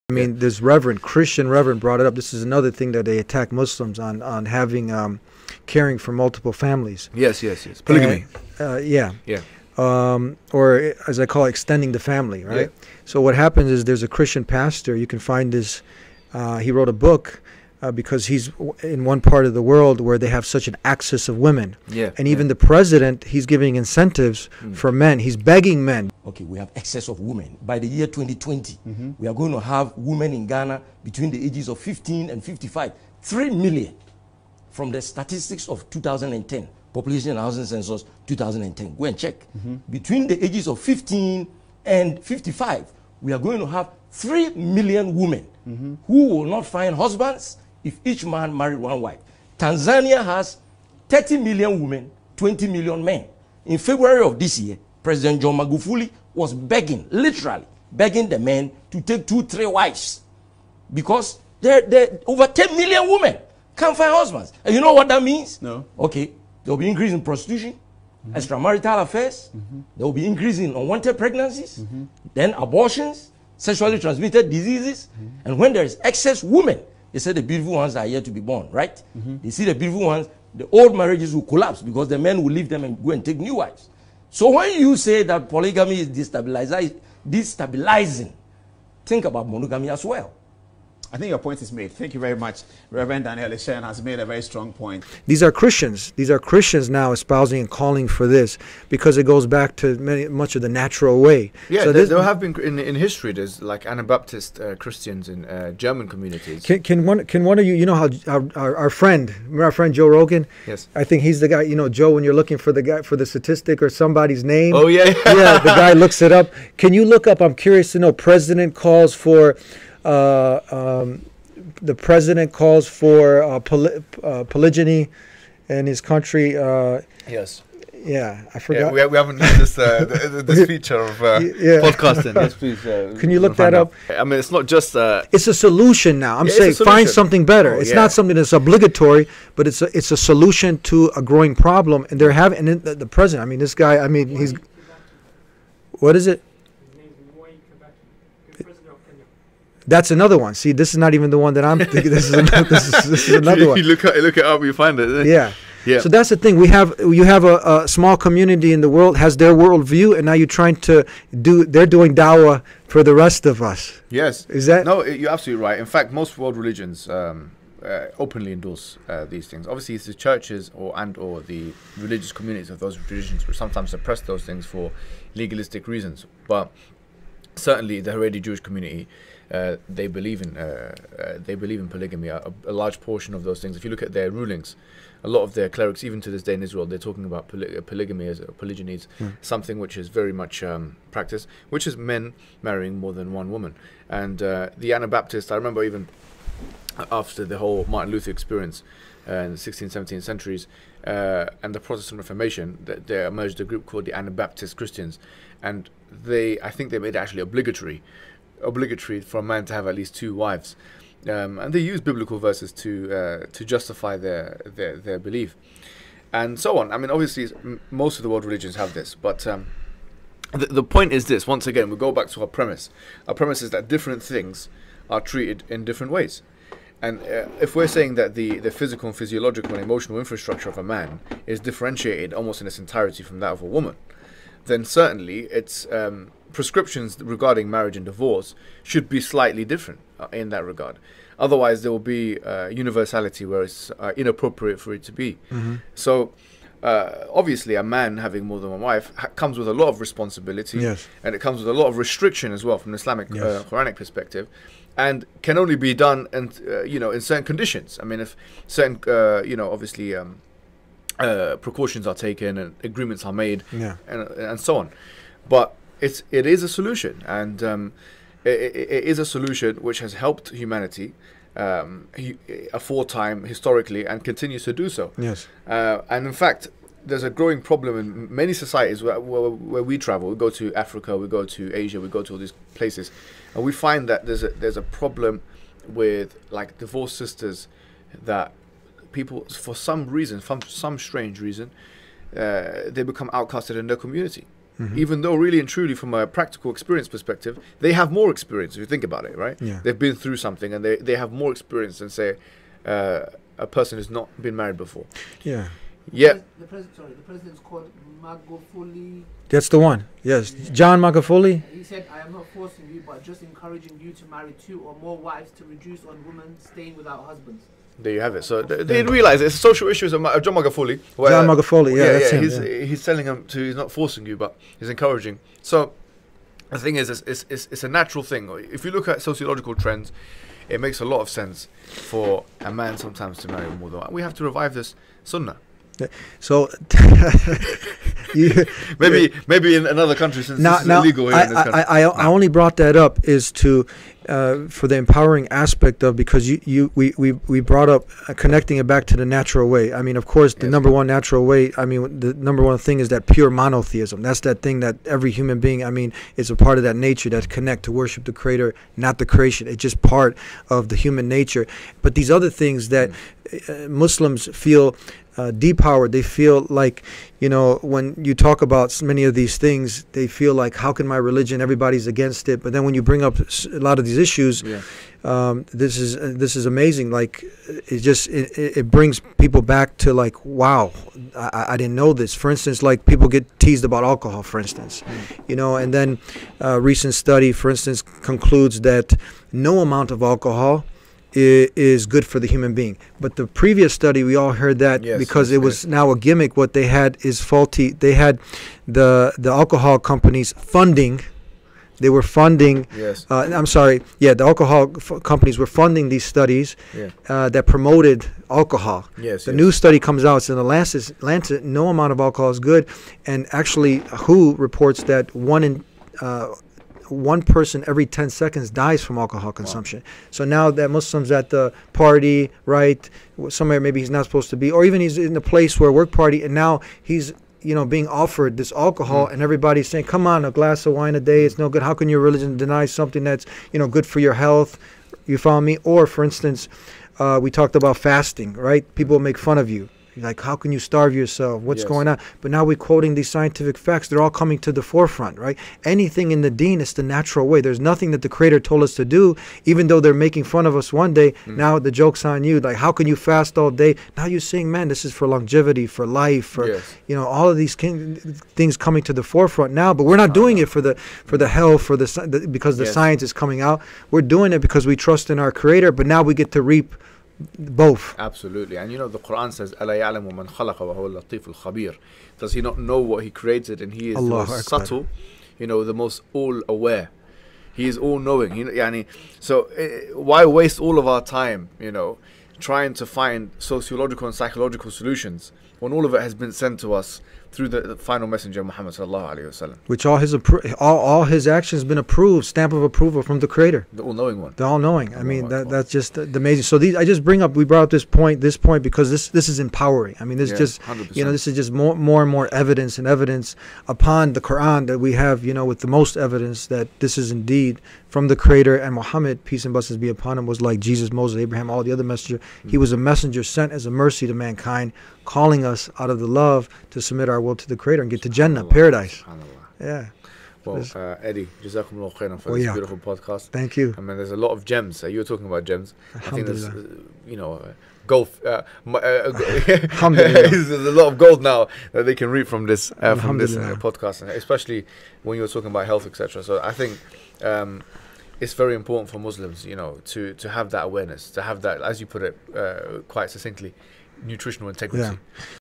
I mean, this Christian reverend brought it up. This is another thing that they attack Muslims on having, caring for multiple families. Yes. Polygamy. Yeah. Or as I call it, extending the family, right? Yeah. So what happens is there's a Christian pastor. You can find this. He wrote a book because he's in one part of the world where they have such an excess of women. Yeah. And even the president, he's giving incentives for men. He's begging men. Okay, we have excess of women. By the year 2020, we are going to have women in Ghana between the ages of 15 and 55. 3 million from the statistics of 2010. Population and Housing Census 2010. Go and check. Between the ages of 15 and 55, we are going to have 3 million women who will not find husbands if each man married one wife. Tanzania has 30 million women, 20 million men. In February of this year, President John Magufuli was begging, literally begging the men to take 2-3 wives because there over 10 million women can't find husbands. And you know what that means? No. Okay, there will be increase in prostitution, extramarital affairs, there will be increase in unwanted pregnancies, then abortions, sexually transmitted diseases, and when there is excess women, they say the beautiful ones are yet to be born, right? They see the beautiful ones, the old marriages will collapse because the men will leave them and go and take new wives. So when you say that polygamy is destabilizing, think about monogamy as well. I think your point is made. Thank you very much. Reverend Daniel Eshen has made a very strong point. These are Christians. These are Christians now espousing and calling for this because it goes back to much of the natural way. Yeah, so there have been in history. There's like Anabaptist Christians in German communities. Can one of you know how our friend, remember our friend Joe Rogan? Yes. I think he's the guy. You know, Joe, when you're looking for the guy for the statistic or somebody's name. Oh yeah. Yeah, the guy looks it up. Can you look up? I'm curious to know. President calls for. The president calls for polygyny in his country. Yes. Yeah, I forgot. Yeah, we haven't used this feature of podcasting. Yes, please. Can you look that up? I mean, it's not just. It's a solution now. I'm saying find something better. It's not something that's obligatory, but it's a solution to a growing problem. And they're having and the president. I mean, this guy. I mean, he's. What is it? That's another one. See, this is not even the one that I'm thinking. This is another one. You look it up, you find it. Yeah. So that's the thing. You have a small community in the world has their worldview, and now you're trying to they're doing dawah for the rest of us. Yes. Is that? No, you're absolutely right. In fact, most world religions openly endorse these things. Obviously, it's the churches or the religious communities of those religions which sometimes suppress those things for legalistic reasons. But certainly, the Haredi Jewish community. They believe in polygamy. A large portion of those things. If you look at their rulings, a lot of their clerics, even to this day in Israel, they're talking about polygamy as polygyny is something which is very much practiced, which is men marrying more than one woman. And the Anabaptists, I remember even after the whole Martin Luther experience in the 16th, 17th centuries, and the Protestant Reformation, there emerged a group called the Anabaptist Christians, and I think they made it actually obligatory for a man to have at least 2 wives, and they use biblical verses to justify their belief, and so on. I mean, obviously, most of the world religions have this, but the point is this. Once again, we go back to our premise. Our premise is that different things are treated in different ways, and if we're saying that the physical and physiological and emotional infrastructure of a man is differentiated almost in its entirety from that of a woman, then certainly it's prescriptions regarding marriage and divorce should be slightly different in that regard. Otherwise, there will be universality where it's inappropriate for it to be. So, obviously, a man having more than one wife comes with a lot of responsibility, and it comes with a lot of restriction as well from an Islamic Quranic perspective, and can only be done in certain conditions. I mean, if certain obviously precautions are taken and agreements are made, and so on, but it is a solution, and it is a solution which has helped humanity aforetime historically and continues to do so. Yes. And in fact, there's a growing problem in many societies where we travel. We go to Africa, we go to Asia, we go to all these places, and we find that there's a problem with like divorced sisters, that people, for some reason, some strange reason, they become outcasted in their community. even though really and truly from a practical experience perspective, they have more experience if you think about it, right? Yeah. They've been through something and they have more experience than, say, a person who's not been married before. Yeah. Yeah. The president's called Magufuli. That's the one. Yes. John Magufuli. He said, I am not forcing you, but just encouraging you to marry 2 or more wives to reduce on women staying without husbands. There you have it. So they realize it's social issues of John Magufuli. John Magufuli, that's him. He's telling him to. He's not forcing you, but he's encouraging. So the thing is, it's a natural thing. If you look at sociological trends, it makes a lot of sense for a man sometimes to marry more than one. We have to revive this sunnah. So maybe in another country, since this is illegal here in this country. I only brought that up is to for the empowering aspect of, because we brought up connecting it back to the natural way. I mean, of course, the number one natural way, I mean, the number one thing is that pure monotheism. That's that thing that every human being, I mean, is a part of that nature, that connect to worship the Creator, not the creation. It's just part of the human nature. But these other things that Muslims feel depowered, they feel like, when you talk about many of these things, they feel like, how can my religion, everybody's against it. But then when you bring up a lot of these issues, this is amazing. Like, it brings people back to like, wow, I didn't know this. For instance, like people get teased about alcohol, for instance, and then a recent study, for instance, concludes that no amount of alcohol is good for the human being. But the previous study, we all heard that because it was now a gimmick. What they had is faulty. They had the alcohol companies funding. They were funding. The alcohol companies were funding these studies that promoted alcohol. The new study comes out. It's in the Lancet. No amount of alcohol is good, and actually, WHO reports that one person every 10 seconds dies from alcohol consumption. So now that Muslims at the party, right, somewhere maybe he's not supposed to be, or even he's in a place where work party, and now he's being offered this alcohol, and everybody's saying, come on, a glass of wine a day, it's no good. How can your religion deny something that's good for your health? You follow me? Or for instance, we talked about fasting, right? People make fun of you. Like, how can you starve yourself? What's going on? But now we're quoting these scientific facts. They're all coming to the forefront, right? Anything in the deen is the natural way. There's nothing that the Creator told us to do, even though they're making fun of us one day. Now the joke's on you. Like, how can you fast all day? Now you're saying, man, this is for longevity, for life, for all of these things coming to the forefront now. But we're not doing it for the health, because the science is coming out. We're doing it because we trust in our Creator. But now we get to reap both. Absolutely. And the Quran says, أَلَا يَعْلَمُ مَنْ خَلَقَ وَهُوَ اللَّطِيفُ الْخَبِيرُ. Does he not know what he created, and he is the most subtle, the most all-aware. He is all-knowing. So why waste all of our time, trying to find sociological and psychological solutions when all of it has been sent to us through the final messenger, Muhammad sallallahu alaihi wasallam, which all his actions been approved, stamp of approval from the Creator, the all-knowing one. The all-knowing. I mean, that's just the amazing. So we brought up this point because this is empowering. I mean, this just 100%. This is just more and more evidence upon the Quran that we have, with the most evidence that this is indeed from the Creator. And Muhammad, peace and blessings be upon him, was like Jesus, Moses, Abraham, all the other messengers. He was a messenger sent as a mercy to mankind, calling us out of the love to submit our will to the Creator and get to Jannah, paradise. Yeah. Well, Eddie, Jazakumullah khairan for this beautiful podcast. Thank you. I mean, there's a lot of gems. You were talking about gems. I think there's, gold. There's a lot of gold now that they can reap from this podcast, and especially when you're talking about health, etc. So I think it's very important for Muslims, to have that awareness, to have that, as you put it quite succinctly, nutritional integrity.